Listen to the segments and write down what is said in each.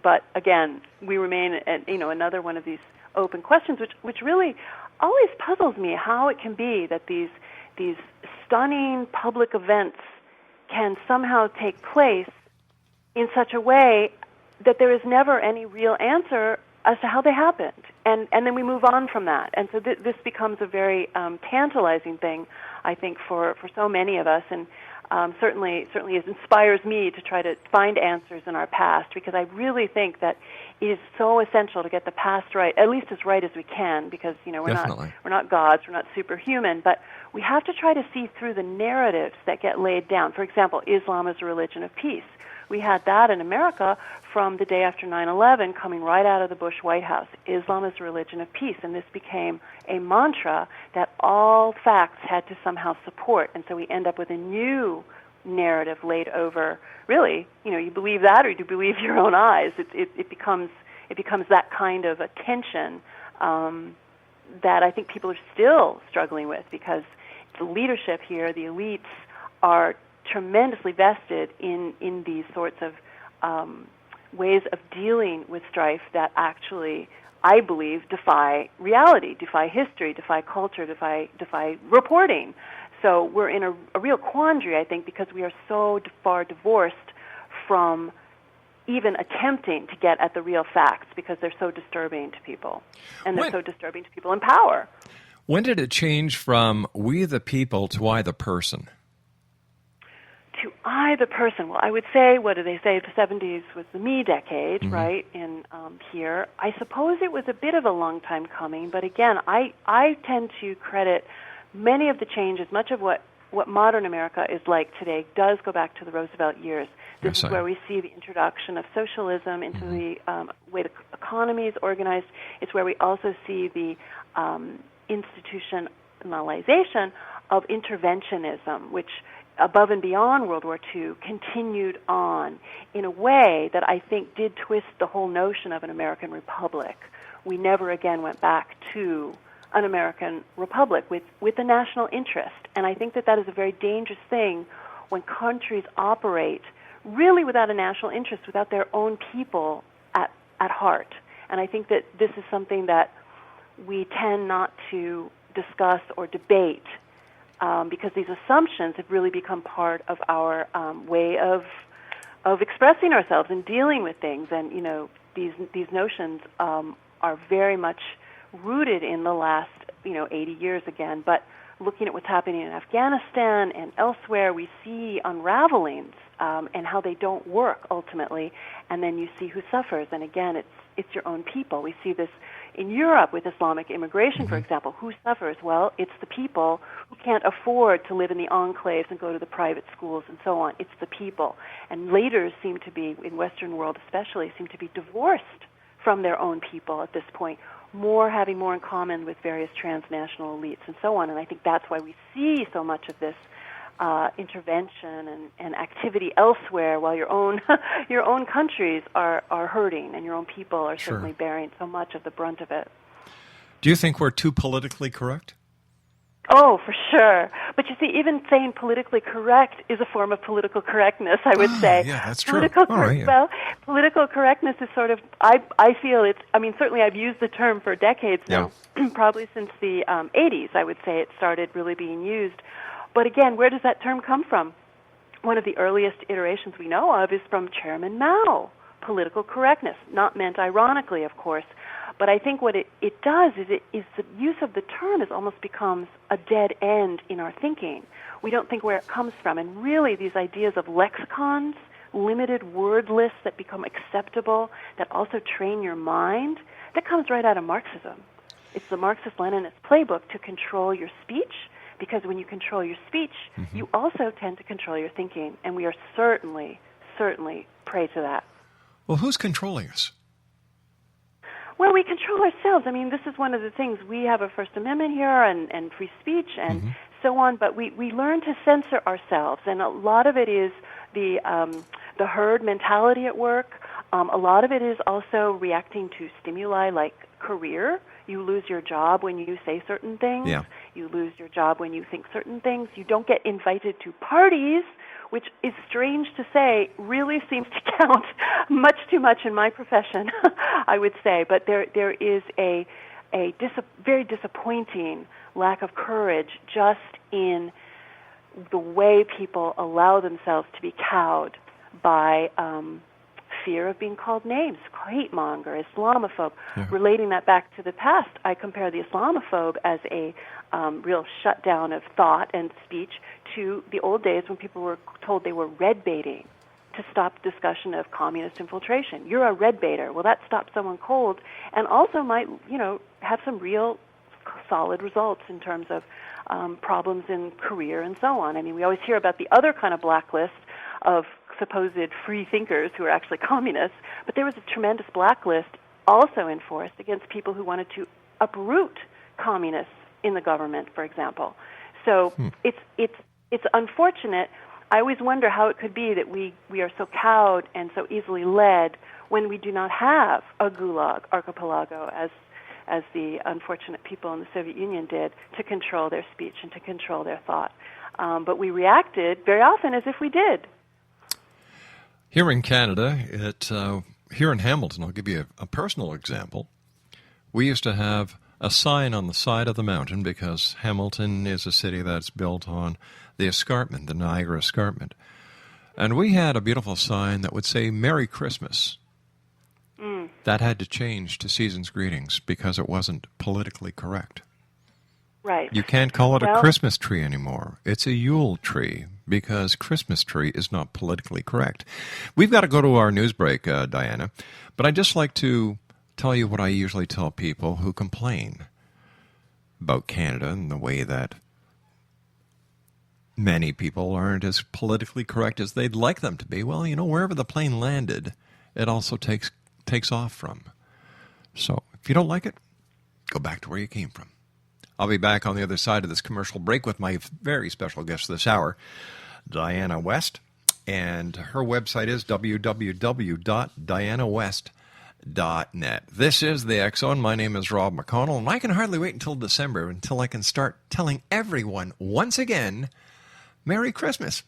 But again, we remain, another one of these open questions, which really always puzzles me, how it can be that these stunning public events can somehow take place in such a way that there is never any real answer as to how they happened. And then we move on from that. And so this becomes a very tantalizing thing, I think, for so many of us. And certainly it inspires me to try to find answers in our past, because I really think that it is so essential to get the past right, at least as right as we can, because we're not gods, we're not superhuman, but we have to try to see through the narratives that get laid down. For example, Islam is a religion of peace. We had that in America from the day after 9/11 coming right out of the Bush White House. Islam is a religion of peace, and this became a mantra that all facts had to somehow support, and so we end up with a new narrative laid over, really, you believe that or you believe your own eyes. It becomes that kind of a tension that I think people are still struggling with, because the leadership here, the elites, are tremendously vested in these sorts of ways of dealing with strife that actually, I believe, defy reality, defy history, defy culture, defy reporting. So we're in a real quandary, I think, because we are so far divorced from even attempting to get at the real facts, because they're so disturbing to people, and they're so disturbing to people in power. When did it change from we the people to I the person? To I the person. Well, I would say, what do they say? The 70s was the me decade, right? In here, I suppose it was a bit of a long time coming, but again, I tend to credit many of the changes, much of what modern America is like today, does go back to the Roosevelt years. This is where we see the introduction of socialism into the way the economy is organized. It's where we also see the institutionalization of interventionism, which above and beyond World War II continued on in a way that I think did twist the whole notion of an American republic. We never again went back to an American republic with a national interest. And I think that is a very dangerous thing when countries operate really without a national interest, without their own people at heart. And I think that this is something that we tend not to discuss or debate, because these assumptions have really become part of our way of expressing ourselves and dealing with things. And these notions are very much rooted in the last 80 years again. But looking at what's happening in Afghanistan and elsewhere, we see unravelings and how they don't work ultimately. And then you see who suffers. And again, it's your own people. We see this in Europe with Islamic immigration, for example. Who suffers? Well, it's the people who can't afford to live in the enclaves and go to the private schools and so on. It's the people. And leaders seem to be, in Western world especially, seem to be divorced from their own people at this point, having more in common with various transnational elites and so on. And I think that's why we see so much of this intervention and activity elsewhere, while your own countries are hurting, and your own people are certainly bearing so much of the brunt of it. Do you think we're too politically correct? Oh, for sure. But you see, even saying politically correct is a form of political correctness, I would say. Yeah, that's true. Well, political correctness is sort of, I feel certainly I've used the term for decades now, probably since the 80s, I would say it started really being used. But again, where does that term come from? One of the earliest iterations we know of is from Chairman Mao, political correctness, not meant ironically, of course. But I think what it does is the use of the term almost becomes a dead end in our thinking. We don't think where it comes from. And really, these ideas of lexicons, limited word lists that become acceptable, that also train your mind, that comes right out of Marxism. It's the Marxist-Leninist playbook to control your speech, because when you control your speech, you also tend to control your thinking. And we are certainly prey to that. Well, who's controlling us? Well, we control ourselves. I mean, this is one of the things. We have a First Amendment here and free speech and so on, but we learn to censor ourselves. And a lot of it is the herd mentality at work. A lot of it is also reacting to stimuli like career. You lose your job when you say certain things. Yeah. You lose your job when you think certain things. You don't get invited to parties, which is strange to say, really seems to count much too much in my profession, I would say. But there is a very disappointing lack of courage just in the way people allow themselves to be cowed by fear of being called names, hate monger, Islamophobe. Yeah. Relating that back to the past, I compare the Islamophobe as a real shutdown of thought and speech to the old days when people were told they were red baiting to stop discussion of communist infiltration. You're a red baiter. Well, that stops someone cold and also might, have some real solid results in terms of problems in career and so on. I mean, we always hear about the other kind of blacklist of supposed free thinkers who are actually communists, but there was a tremendous blacklist also enforced against people who wanted to uproot communists in the government, for example. So it's unfortunate. I always wonder how it could be that we are so cowed and so easily led when we do not have a gulag archipelago as the unfortunate people in the Soviet Union did to control their speech and to control their thought. But we reacted very often as if we did. Here in Canada, here in Hamilton, I'll give you a personal example. We used to have a sign on the side of the mountain because Hamilton is a city that's built on the escarpment, the Niagara Escarpment. And we had a beautiful sign that would say, Merry Christmas. That had to change to Season's Greetings because it wasn't politically correct. Right. You can't call it a Christmas tree anymore. It's a Yule tree because Christmas tree is not politically correct. We've got to go to our news break, Diana, but I'd just like to tell you what I usually tell people who complain about Canada and the way that many people aren't as politically correct as they'd like them to be. Well, wherever the plane landed, it also takes off from. So if you don't like it, go back to where you came from. I'll be back on the other side of this commercial break with my very special guest this hour, Diana West, and her website is www.dianawest.net. This is the X-Zone. My name is Rob McConnell, and I can hardly wait until December until I can start telling everyone once again, Merry Christmas.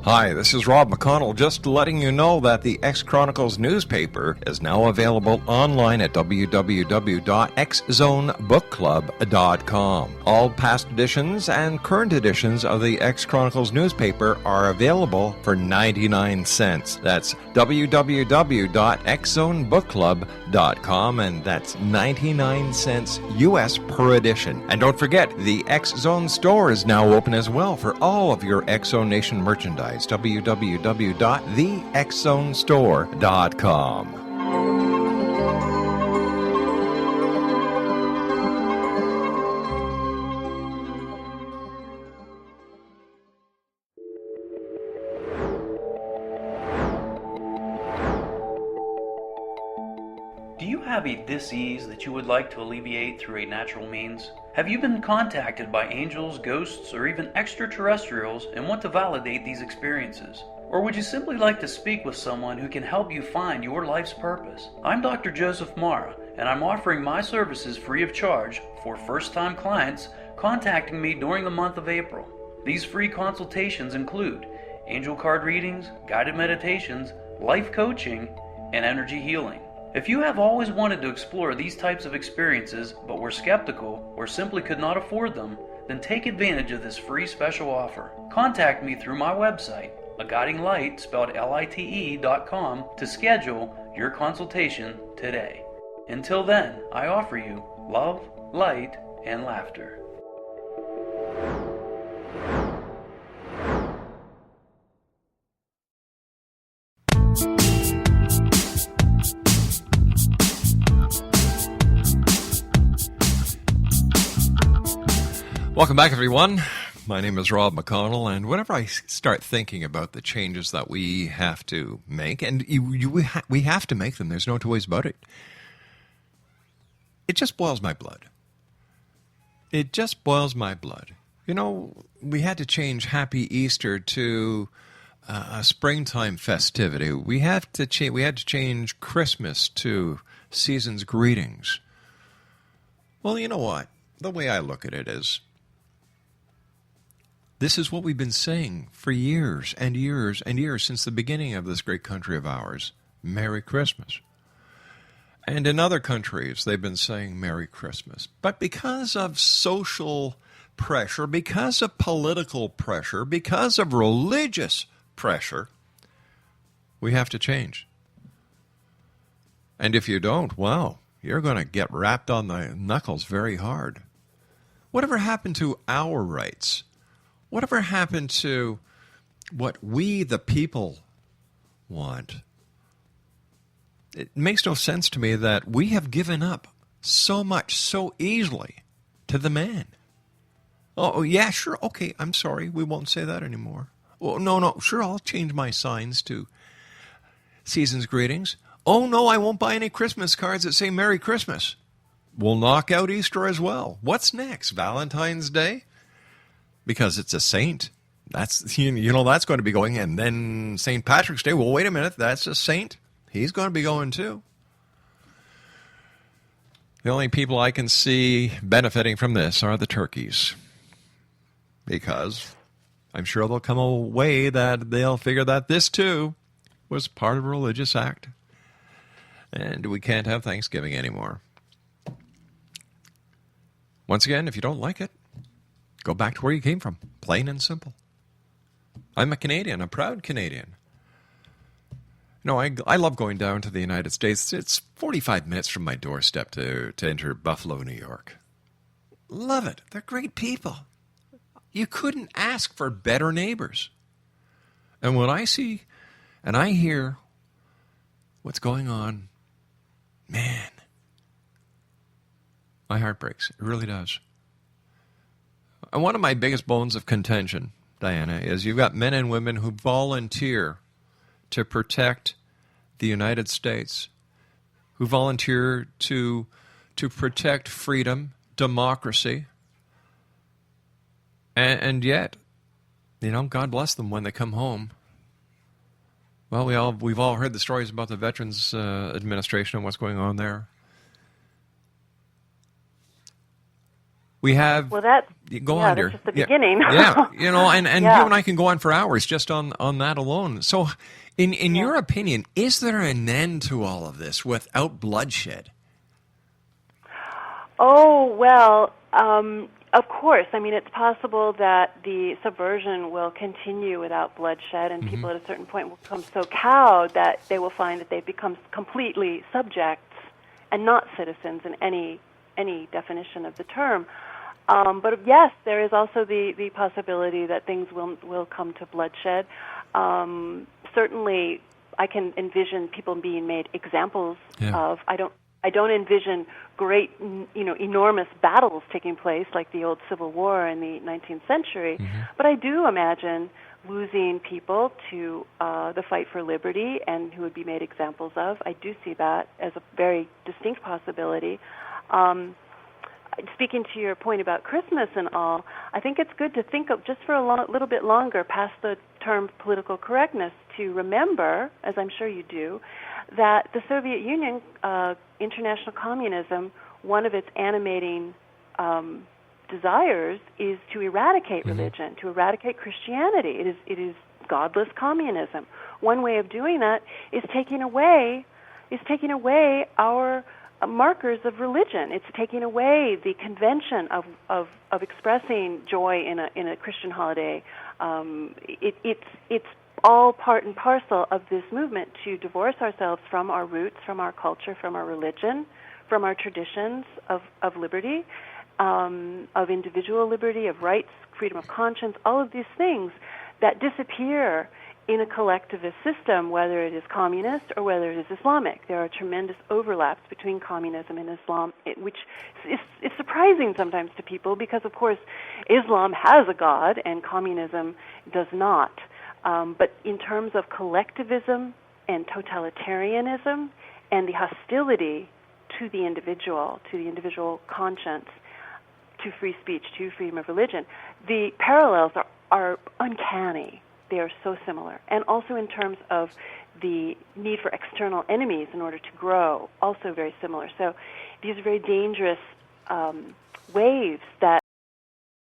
Hi, this is Rob McConnell, just letting you know that the X-Chronicles newspaper is now available online at www.xzonebookclub.com. All past editions and current editions of the X-Chronicles newspaper are available for 99 cents. That's www.xzonebookclub.com, and that's 99 cents U.S. per edition. And don't forget, the X-Zone store is now open as well for all of your X-Zone Nation merchandise. www.thexzonestore.com. Do you have a dis-ease that you would like to alleviate through a natural means? Have you been contacted by angels, ghosts, or even extraterrestrials and want to validate these experiences? Or would you simply like to speak with someone who can help you find your life's purpose? I'm Dr. Joseph Mara, and I'm offering my services free of charge for first-time clients contacting me during the month of April. These free consultations include angel card readings, guided meditations, life coaching, and energy healing. If you have always wanted to explore these types of experiences but were skeptical or simply could not afford them, then take advantage of this free special offer. Contact me through my website, aguidinglight, spelled LITE.com, to schedule your consultation today. Until then, I offer you love, light, and laughter. Welcome back, everyone. My name is Rob McConnell, and whenever I start thinking about the changes that we have to make, and we have to make them, there's no two ways about it, it just boils my blood. It just boils my blood. We had to change Happy Easter to a springtime festivity. We had to change Christmas to season's greetings. Well, you know what? The way I look at it is, this is what we've been saying for years and years and years since the beginning of this great country of ours. Merry Christmas. And in other countries, they've been saying Merry Christmas. But because of social pressure, because of political pressure, because of religious pressure, we have to change. And if you don't, well, you're going to get wrapped on the knuckles very hard. Whatever happened to our rights? Whatever happened to what we, the people, want? It makes no sense to me that we have given up so much so easily to the man. Oh, yeah, sure, okay, I'm sorry, we won't say that anymore. Oh, no, sure, I'll change my signs to season's greetings. Oh, no, I won't buy any Christmas cards that say Merry Christmas. We'll knock out Easter as well. What's next? Valentine's Day? Because it's a saint. That's that's going to be going. And then St. Patrick's Day. Well, wait a minute. That's a saint. He's going to be going too. The only people I can see benefiting from this are the turkeys. Because I'm sure they'll come away that they'll figure that this too was part of a religious act. And we can't have Thanksgiving anymore. Once again, if you don't like it, go back to where you came from. Plain and simple. I'm a Canadian, a proud Canadian. I love going down to the United States. It's 45 minutes from my doorstep to enter Buffalo, New York. Love it. They're great people. You couldn't ask for better neighbors. And when I see and I hear what's going on, man, my heart breaks. It really does. And one of my biggest bones of contention, Diana, is you've got men and women who volunteer to protect the United States, who volunteer to protect freedom, democracy, and yet, God bless them when they come home. Well, we've all heard the stories about the Veterans Administration and what's going on there. We have... Well, that's just the beginning. And you and I can go on for hours just on that alone. So, in your opinion, is there an end to all of this without bloodshed? Oh, well, of course. I mean, it's possible that the subversion will continue without bloodshed, and people at a certain point will become so cowed that they will find that they've become completely subjects and not citizens in any definition of the term. But yes, there is also the possibility that things will come to bloodshed. Certainly, I can envision people being made examples of. I don't envision great, enormous battles taking place like the old Civil War in the 19th century. But I do imagine losing people to the fight for liberty and who would be made examples of. I do see that as a very distinct possibility. Speaking to your point about Christmas and all, I think it's good to think of just for a little bit longer past the term political correctness to remember, as I'm sure you do, that the Soviet Union, international communism, one of its animating desires is to eradicate religion, to eradicate Christianity. It is godless communism. One way of doing that is taking away our markers of religion. It's taking away the convention of expressing joy in a Christian holiday. It's all part and parcel of this movement to divorce ourselves from our roots, from our culture, from our religion, from our traditions of liberty, of individual liberty, of rights, freedom of conscience, all of these things that disappear in a collectivist system, whether it is communist or whether it is Islamic. There are tremendous overlaps between communism and Islam, which is surprising sometimes to people because, of course, Islam has a god and communism does not. But in terms of collectivism and totalitarianism and the hostility to the individual conscience, to free speech, to freedom of religion, the parallels are uncanny. They are so similar. And also in terms of the need for external enemies in order to grow, also very similar. So these are very dangerous waves that